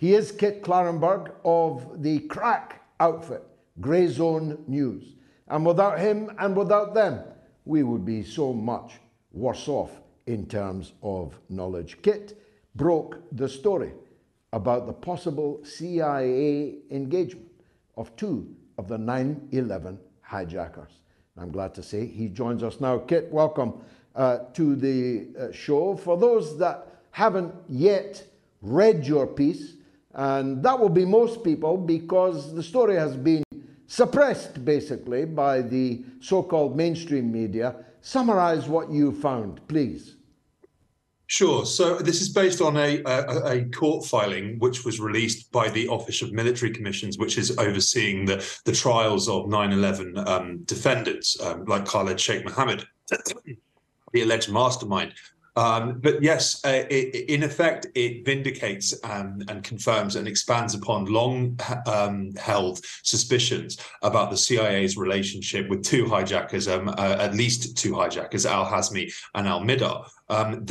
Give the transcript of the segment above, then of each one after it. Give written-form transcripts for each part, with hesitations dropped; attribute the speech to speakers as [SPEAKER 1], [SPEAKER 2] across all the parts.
[SPEAKER 1] He is Kit Klarenberg of the crack outfit, Grey Zone News. And without him and without them, we would be so much worse off in terms of knowledge. Kit broke the story about the possible CIA engagement of two of the 9/11 hijackers. I'm glad to say he joins us now. Kit, welcome to the show. For those that haven't yet read your piece, and that will be most people because the story has been suppressed basically by the so-called mainstream media. Summarize what you found, please.
[SPEAKER 2] Sure. So this is based on a court filing which was released by the Office of Military Commissions, which is overseeing the trials of 9/11 defendants like Khaled Sheikh Mohammed, the alleged mastermind. But yes, in effect, it vindicates and confirms and expands upon long held suspicions about the CIA's relationship with two hijackers, at least two hijackers, al-Hazmi and al-Midar.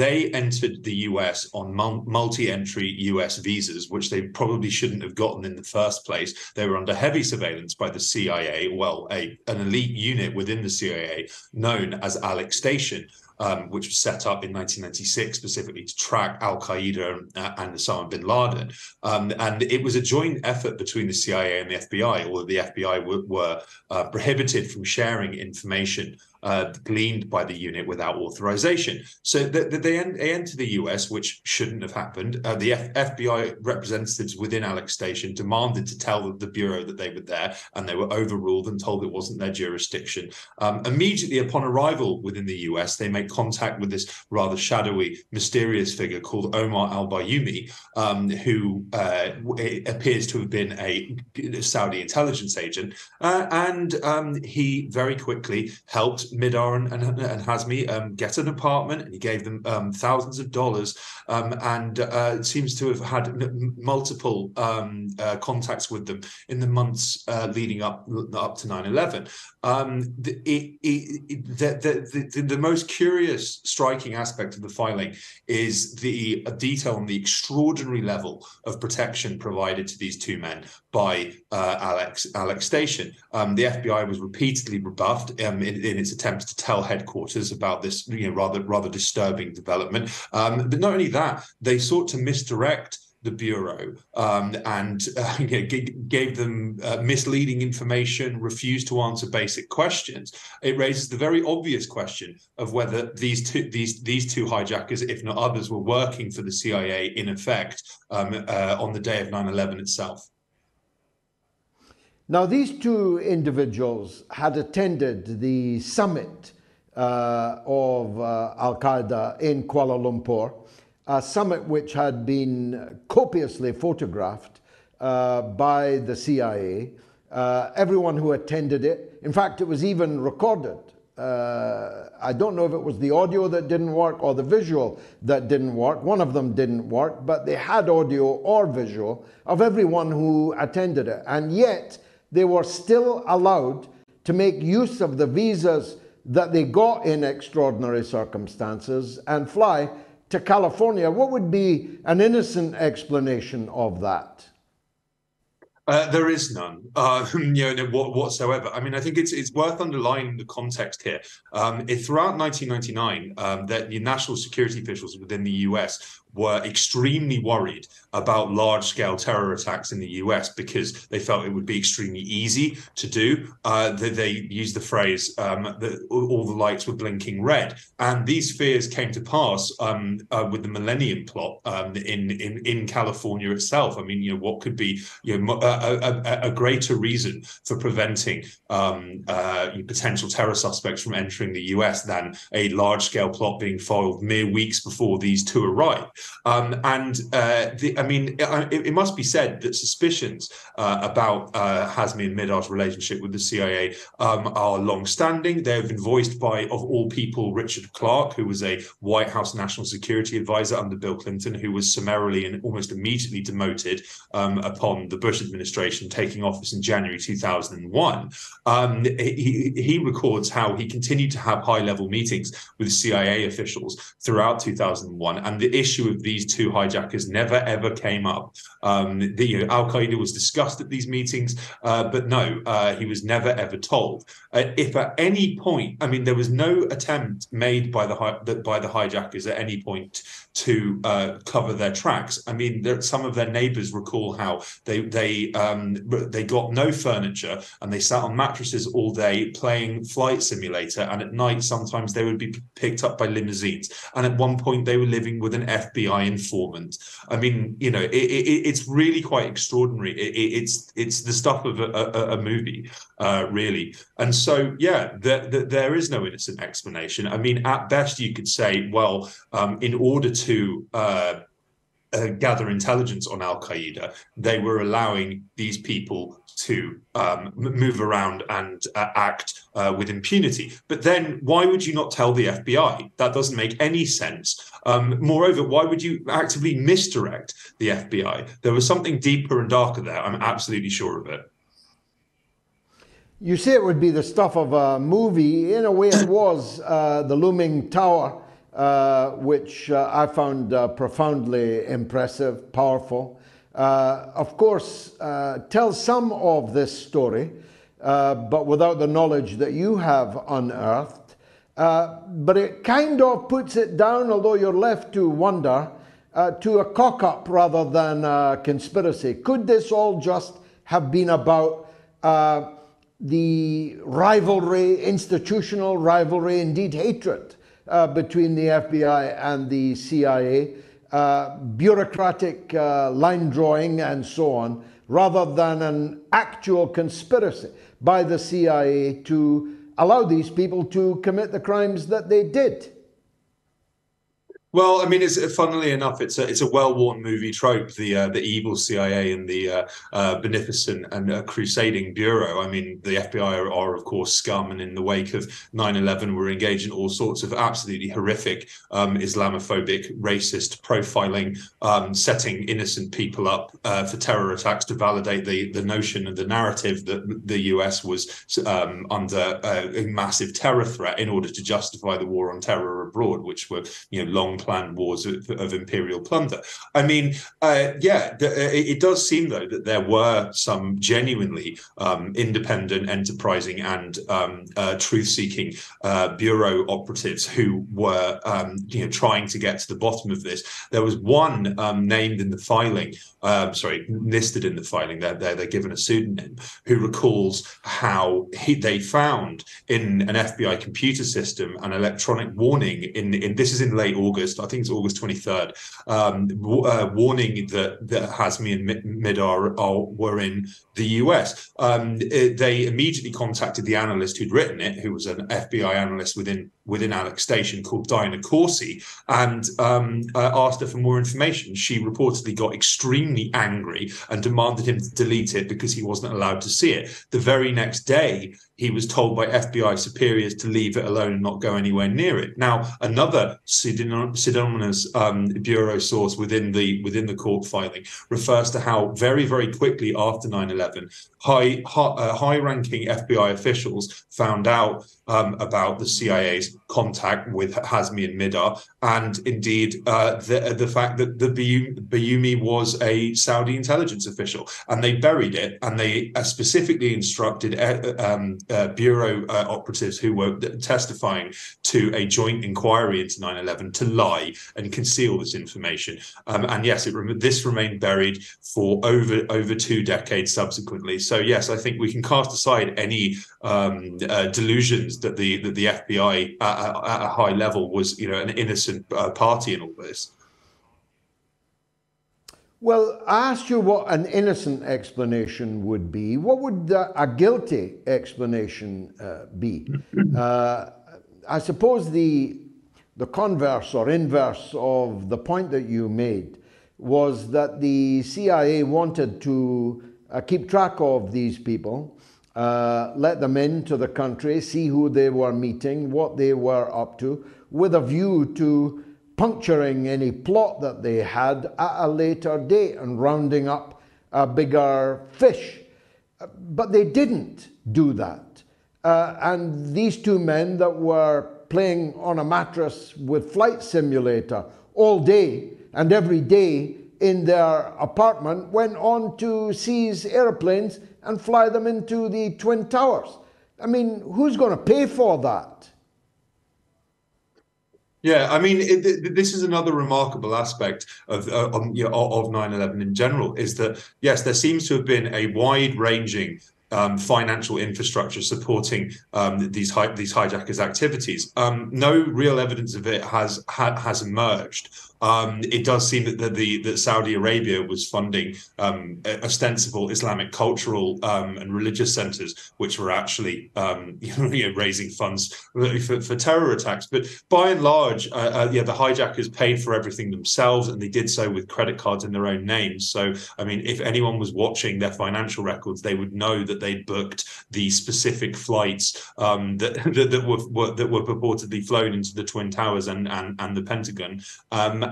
[SPEAKER 2] They entered the US on multi-entry US visas, which they probably shouldn't have gotten in the first place. They were under heavy surveillance by the CIA, an elite unit within the CIA known as Alex Station. Which was set up in 1996 specifically to track al-Qaeda and Osama bin Laden. And it was a joint effort between the CIA and the FBI, although the FBI were prohibited from sharing information gleaned by the unit without authorization. So they enter the US, which shouldn't have happened. The FBI representatives within Alex Station demanded to tell the Bureau that they were there, and they were overruled and told it wasn't their jurisdiction. Immediately upon arrival within the US, they make contact with this rather shadowy, mysterious figure called Omar al-Bayoumi, who appears to have been a Saudi intelligence agent. And he very quickly helped Midar and Hazmi get an apartment, and he gave them thousands of dollars, and seems to have had multiple contacts with them in the months leading up to 9/11. The most curious, striking aspect of the filing is the detail on the extraordinary level of protection provided to these two men by Alex Station. The FBI was repeatedly rebuffed in its attempts to tell headquarters about this, rather disturbing development. But not only that, they sought to misdirect the Bureau and gave them misleading information, refused to answer basic questions. It raises the very obvious question of whether these two hijackers, if not others, were working for the CIA in effect on the day of 9/11 itself.
[SPEAKER 1] Now, these two individuals had attended the summit of al-Qaeda in Kuala Lumpur, a summit which had been copiously photographed by the CIA. Everyone who attended it, in fact, it was even recorded. I don't know if it was the audio that didn't work or the visual that didn't work. One of them didn't work, but they had audio or visual of everyone who attended it. And yet, they were still allowed to make use of the visas that they got in extraordinary circumstances and fly to California. What would be an innocent explanation of that?
[SPEAKER 2] There is none, whatsoever. I mean, I think it's worth underlining the context here. Throughout 1999, that the national security officials within the US were extremely worried about large-scale terror attacks in the US because they felt it would be extremely easy to do. They used the phrase that all the lights were blinking red, and these fears came to pass with the Millennium Plot in California itself. I mean, what could be a greater reason for preventing potential terror suspects from entering the US than a large-scale plot being foiled mere weeks before these two arrived. It must be said that suspicions about Hazmi and Midar's relationship with the CIA are long-standing. They have been voiced by, of all people, Richard Clarke, who was a White House national security advisor under Bill Clinton, who was summarily and almost immediately demoted upon the Bush administration taking office in January 2001. He records how he continued to have high-level meetings with CIA officials throughout 2001, and the issue of these two hijackers never ever came up. Al-Qaeda was discussed at these meetings, but no, he was never ever told. If at any point, I mean, there was no attempt made by the hijackers at any point to cover their tracks. I mean, some of their neighbors recall how they got no furniture and they sat on mattresses all day playing Flight Simulator, and at night sometimes they would be picked up by limousines. And at one point they were living with an FBI informant. I mean, it's really quite extraordinary. It's the stuff of a movie, really. And so, yeah, there is no innocent explanation. I mean, at best you could say, well, in order to gather intelligence on al-Qaeda, they were allowing these people to move around and act with impunity. But then why would you not tell the FBI? That doesn't make any sense. Moreover, why would you actively misdirect the FBI? There was something deeper and darker there. I'm absolutely sure of it.
[SPEAKER 1] You say it would be the stuff of a movie. In a way, it was. The Looming Tower, which I found profoundly impressive, powerful. Of course, tells some of this story, but without the knowledge that you have unearthed. But it kind of puts it down, although you're left to wonder, to a cock-up rather than a conspiracy. Could this all just have been about the rivalry, institutional rivalry, indeed hatred, between the FBI and the CIA, bureaucratic line drawing and so on, rather than an actual conspiracy by the CIA to allow these people to commit the crimes that they did?
[SPEAKER 2] Well, I mean, funnily enough, it's a well-worn movie trope, the evil CIA and the beneficent and crusading bureau. I mean, the FBI are of course scum, and in the wake of 9/11, were engaged in all sorts of absolutely horrific Islamophobic, racist profiling, setting innocent people up for terror attacks to validate the notion and the narrative that the US was under a massive terror threat in order to justify the war on terror abroad, which were long planned wars of imperial plunder. I mean, it does seem, though, that there were some genuinely independent, enterprising, and truth-seeking bureau operatives who were, trying to get to the bottom of this. There was one named in the filing, listed in the filing. They're given a pseudonym, who recalls how they found in an FBI computer system an electronic warning in this is in late August. I think it's August 23rd, warning that Hazmi and Midar were in the US. They immediately contacted the analyst who'd written it, who was an FBI analyst within Alex Station called Diana Corsi, and asked her for more information. She reportedly got extremely angry and demanded him to delete it because he wasn't allowed to see it. The very next day, he was told by FBI superiors to leave it alone and not go anywhere near it. Now, another pseudonymous bureau source within the court filing refers to how very, very quickly after 9/11, high-ranking FBI officials found out about the CIA's contact with Hazmi and Midar, and indeed the fact that the Bayoumi was a Saudi intelligence official, and they buried it, and they specifically instructed bureau operatives who were testifying to a joint inquiry into 9/11 to lie and conceal this information. And yes, this remained buried for over 2 decades subsequently. So yes, I think we can cast aside any delusions that the FBI at a high level was, an innocent party in all this.
[SPEAKER 1] Well, I asked you what an innocent explanation would be. What would a guilty explanation be? I suppose the converse or inverse of the point that you made was that the CIA wanted to keep track of these people, let them into the country, see who they were meeting, what they were up to, with a view to puncturing any plot that they had at a later date and rounding up a bigger fish. But they didn't do that. And these two men that were playing on a mattress with Flight Simulator all day and every day in their apartment went on to seize airplanes and fly them into the Twin Towers. I mean, who's going to pay for that?
[SPEAKER 2] Yeah, I mean, this is another remarkable aspect of 9/11 in general, is that, yes, there seems to have been a wide-ranging financial infrastructure supporting these hijackers' activities. No real evidence of it has emerged. It does seem that Saudi Arabia was funding ostensible Islamic cultural and religious centers, which were actually raising funds for terror attacks. But by and large, the hijackers paid for everything themselves, and they did so with credit cards in their own names. So, I mean, if anyone was watching their financial records, they would know that they'd booked the specific flights that were purportedly flown into the Twin Towers and the Pentagon.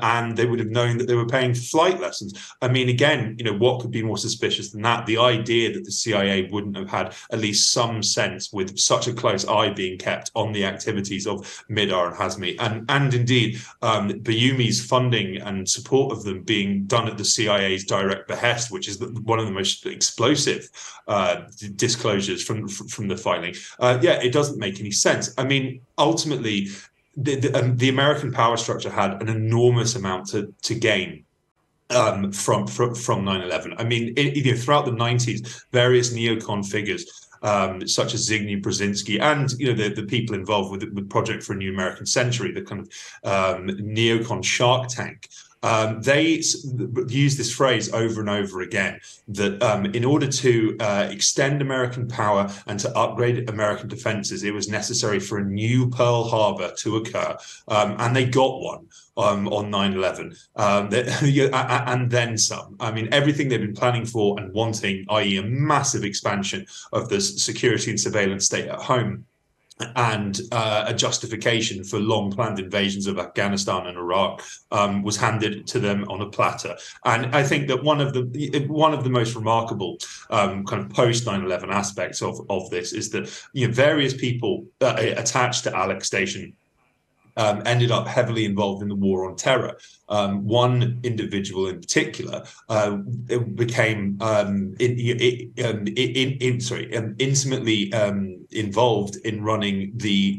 [SPEAKER 2] And they would have known that they were paying for flight lessons. I mean, again, what could be more suspicious than that? The idea that the CIA wouldn't have had at least some sense, with such a close eye being kept on the activities of Mihdhar and Hazmi, and indeed Bayoumy's funding and support of them being done at the CIA's direct behest, which is one of the most explosive disclosures from the filing. It doesn't make any sense. I mean, ultimately, the American power structure had an enormous amount to gain from 9/11. I mean, throughout the 90s, various neocon figures such as Zbigniew Brzezinski and the people involved with Project for a New American Century, the kind of neocon Shark Tank. They use this phrase over and over again, that in order to extend American power and to upgrade American defenses, it was necessary for a new Pearl Harbor to occur. And they got one on 9/11, and then some. I mean, everything they've been planning for and wanting, i.e. a massive expansion of the security and surveillance state at home, and a justification for long-planned invasions of Afghanistan and Iraq was handed to them on a platter. And I think that one of the most remarkable kind of post 9/11 aspects of this is that various people attached to Alex Station ended up heavily involved in the war on terror. One individual in particular became intimately involved in running the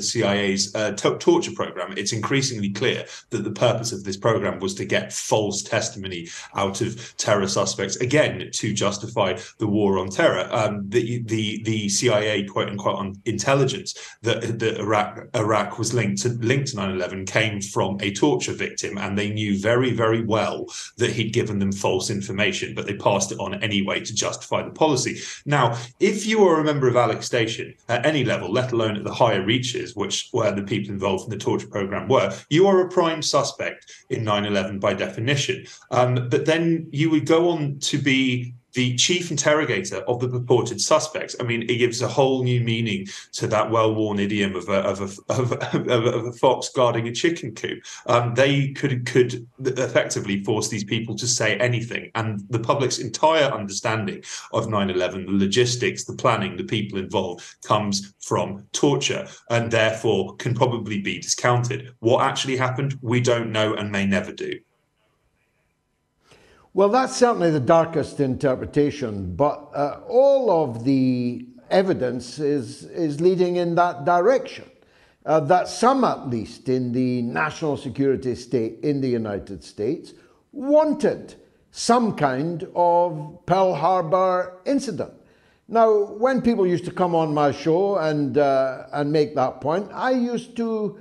[SPEAKER 2] CIA's torture program. It's increasingly clear that the purpose of this program was to get false testimony out of terror suspects, again, to justify the war on terror. The CIA, quote unquote, intelligence that Iraq was linked to 9/11 came from a torture victim, and they knew very, very well that he'd given them false information, but they passed it on anyway to justify the policy. Now, if you are a member of Alex Station at any level, let alone at the higher reaches, where the people involved in the torture program were, you are a prime suspect in 9/11 by definition. But then you would go on to be the chief interrogator of the purported suspects. I mean, it gives a whole new meaning to that well-worn idiom of a fox guarding a chicken coop. They could effectively force these people to say anything, and the public's entire understanding of 9/11, the logistics, the planning, the people involved, comes from torture, and therefore can probably be discounted. What actually happened, we don't know and may never do.
[SPEAKER 1] Well, that's certainly the darkest interpretation, but all of the evidence is leading in that direction. That some, at least, in the national security state in the United States wanted some kind of Pearl Harbor incident. Now, when people used to come on my show and make that point, I used to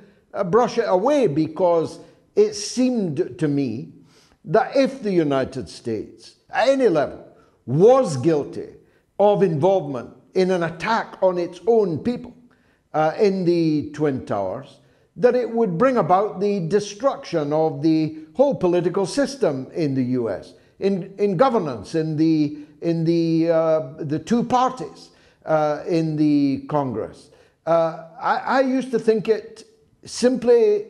[SPEAKER 1] brush it away, because it seemed to me that if the United States, at any level, was guilty of involvement in an attack on its own people in the Twin Towers, that it would bring about the destruction of the whole political system in the US, in governance, in the two parties in the Congress. I used to think it simply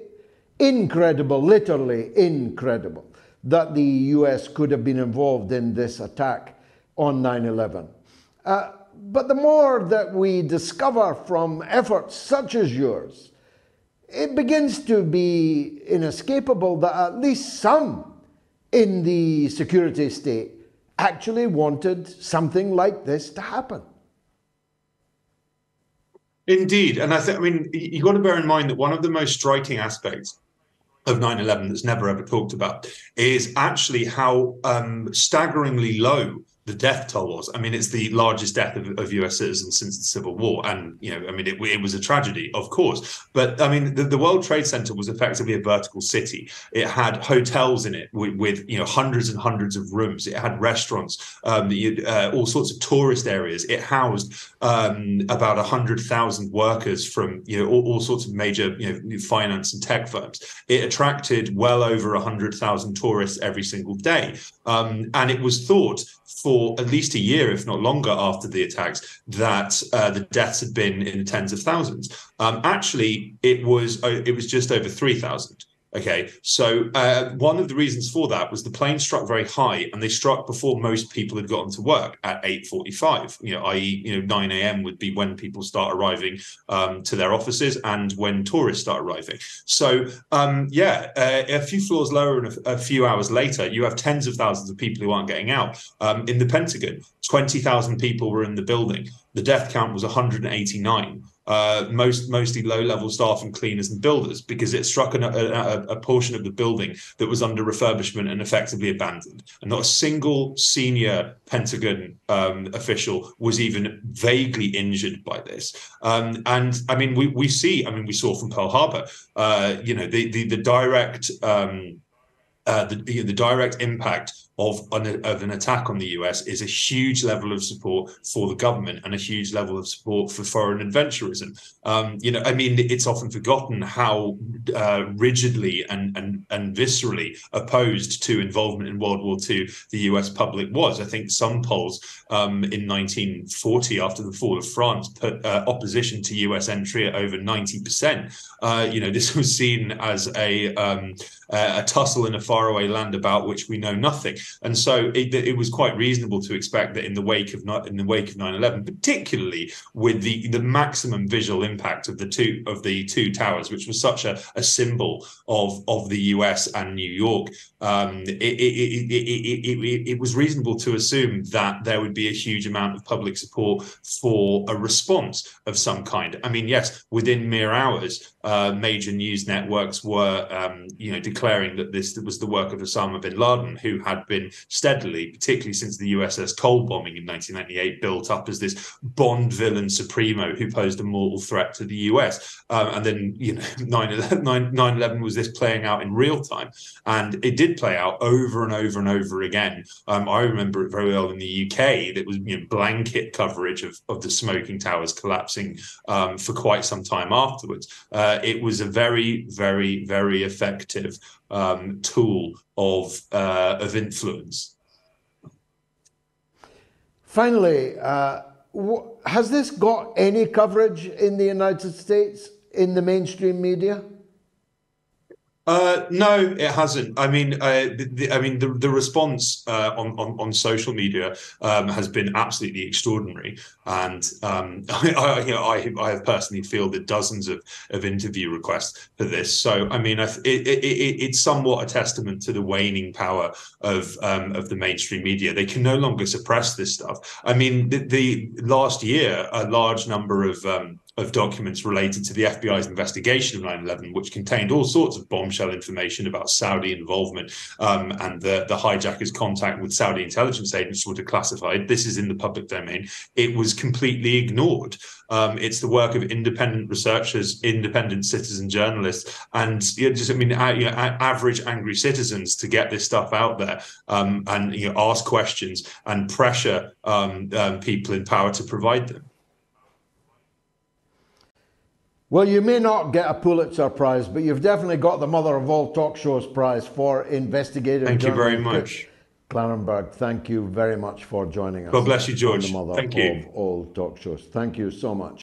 [SPEAKER 1] incredible, literally incredible, that the US could have been involved in this attack on 9/11. But the more that we discover from efforts such as yours, it begins to be inescapable that at least some in the security state actually wanted something like this to happen.
[SPEAKER 2] Indeed. And I mean, you've got to bear in mind that one of the most striking aspects of 9/11 that's never ever talked about is actually how staggeringly low the death toll was. I mean, it's the largest death of US citizens since the Civil War. And, you know, I mean, it was a tragedy, of course. But I mean, the World Trade Center was effectively a vertical city. It had hotels in it with you know, hundreds and hundreds of rooms. It had restaurants, all sorts of tourist areas. It housed about 100,000 workers from, you know, all sorts of major, you know, finance and tech firms. It attracted well over 100,000 tourists every single day. And it was thought for at least a year, if not longer, after the attacks, that the deaths had been in the tens of thousands. Actually, it was just over 3,000. Okay, so one of the reasons for that was the plane struck very high, and they struck before most people had gotten to work at 8:45. You know, i.e., you know, 9 a.m. would be when people start arriving to their offices, and when tourists start arriving. So, a few floors lower and a few hours later, you have tens of thousands of people who aren't getting out. In the Pentagon, 20,000 people were in the building. The death count was 189. Mostly low-level staff and cleaners and builders, because it struck a portion of the building that was under refurbishment and effectively abandoned. And not a single senior Pentagon official was even vaguely injured by this. And I mean, we saw from Pearl Harbor, you know, the direct the direct impact of an attack on the US is a huge level of support for the government and a huge level of support for foreign adventurism. You know, I mean, it's often forgotten how rigidly and viscerally opposed to involvement in World War II the US public was. I think some polls in 1940, after the fall of France, put opposition to US entry at over 90%. You know, this was seen as a tussle in a faraway land about which we know nothing. And so it was quite reasonable to expect that in the wake of 9/11, particularly with the maximum visual impact of the two towers, which was such a symbol of the US and New York, it was reasonable to assume that there would be a huge amount of public support for a response of some kind. I mean, yes, within mere hours, major news networks were, you know, declaring that this was the work of Osama bin Laden, who had been steadily, particularly since the USS Cole bombing in 1998, built up as this Bond villain supremo who posed a mortal threat to the US. And then, you know, 9/11 was this playing out in real time, and it did play out over and over and over again. I remember it very well in the UK. That was, you know, blanket coverage of the smoking towers collapsing for quite some time afterwards. It was a very, very, very effective tool of influence.
[SPEAKER 1] Finally, has this got any coverage in the United States in the mainstream media?
[SPEAKER 2] No, it hasn't. I mean, the response on social media has been absolutely extraordinary, and I have personally fielded dozens of interview requests for this. So, I mean, it's somewhat a testament to the waning power of the mainstream media. They can no longer suppress this stuff. I mean, the last year, a large number of documents related to the FBI's investigation of 9/11, which contained all sorts of bombshell information about Saudi involvement, and the hijackers' contact with Saudi intelligence agents were declassified. This is in the public domain. It was completely ignored. It's the work of independent researchers, independent citizen journalists, and average angry citizens to get this stuff out there, and ask questions and pressure people in power to provide them.
[SPEAKER 1] Well, you may not get a Pulitzer Prize, but you've definitely got the Mother of All Talk Shows Prize for investigative journalism.
[SPEAKER 2] Thank you very much.
[SPEAKER 1] Klarenberg, thank you very much for joining us.
[SPEAKER 2] God bless you, George.
[SPEAKER 1] The Mother
[SPEAKER 2] Thank you.
[SPEAKER 1] of All Talk Shows. Thank you so much.